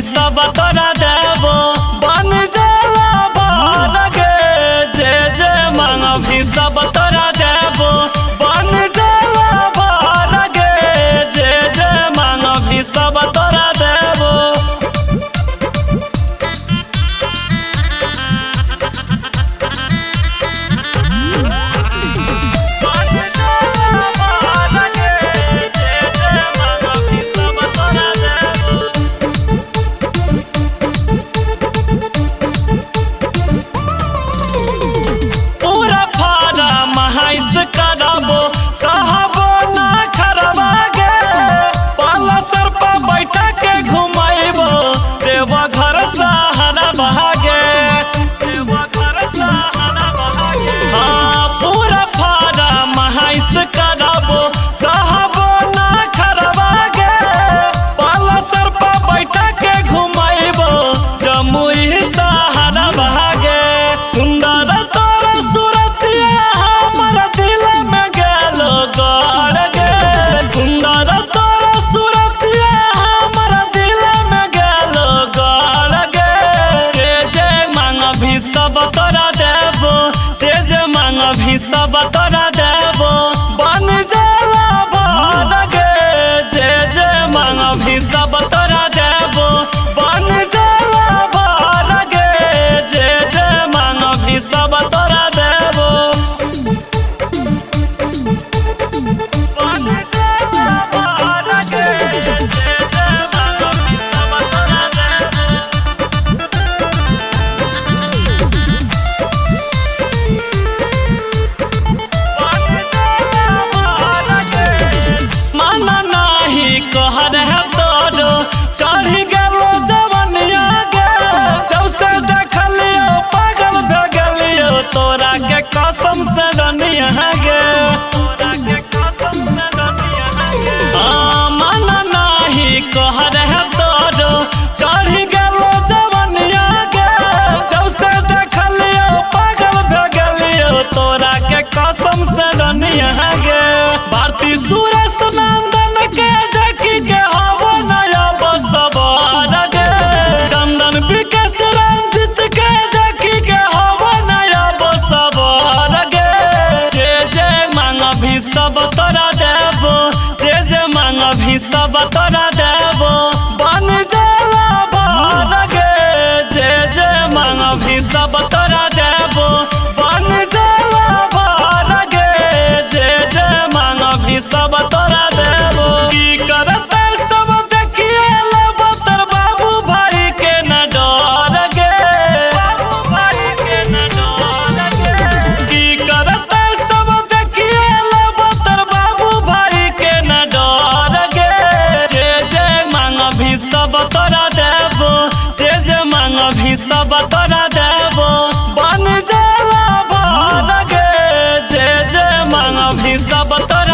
सब तोरा देबो बन जाला भर गे जे जे मांग भी सब तोरा देबो बन जाला भर गे जे जे मांग भी सब तोरा देबो। करबो सहबो ना खरबा गे पलसर पर बैठा के घुमाइबो देव घर सहारा बहागे देव घर सहारा बहागे। हाँ पूरा फारा महाइस करबो सहबो ना खरबा गे पलसर पर बैठा के घुमाइबो जमुई सहारा बहागे। सुंदर तोर सूरतिया हमर दिल में गेलो गड़ गे सुंदर तोर सूरतिया हमर दिल में गेलो गड़ गे जे जे मांग भी सब तोरा देबो जे जे मांग भी सब तोरा देबो बन जाला भर गे जे जे मांग भी सब तोरा देबो बन जाला भर गे जे जे मांग भी सब तोरा देबो। कहर है तोरो चढ़ी गेलो जवनिया गे जब से देखलियो पागल भ गेलियो तोरा के कसम से रनिया गे तोरा के कसम से रनिया गे। मन नाही कहर है तोरो चढ़ी गेलो जवनिया गे जब से देखलियो पागल भ गेलियो तोरा के कसम से रनिया गे। भारती सुरेश नंदन के के हवो नया बसवार गे चंदन विकास रंजित के देखी के हवो नया बसवार गे जे जे मांग भी सब तोरा देबो जे जे मांग भी सब तोरा देबो बन जाला भर गे जे जे मांग भी सब तोरा देबो बन जाला भर गे जे जे मांग भी सब तोरा देबो। की करते सब देखिए लेबो तर बाबू भाई के न डर गे बाबू भाई के न डर गे। की करते सब देखिए लेबो तर बाबू भाई के न डर गे जे जे मांग भी सब तोरा देबो जे जे मांग भी सब तोरा देबो बन जाला भर गे जे जे मांग भी सब तोरा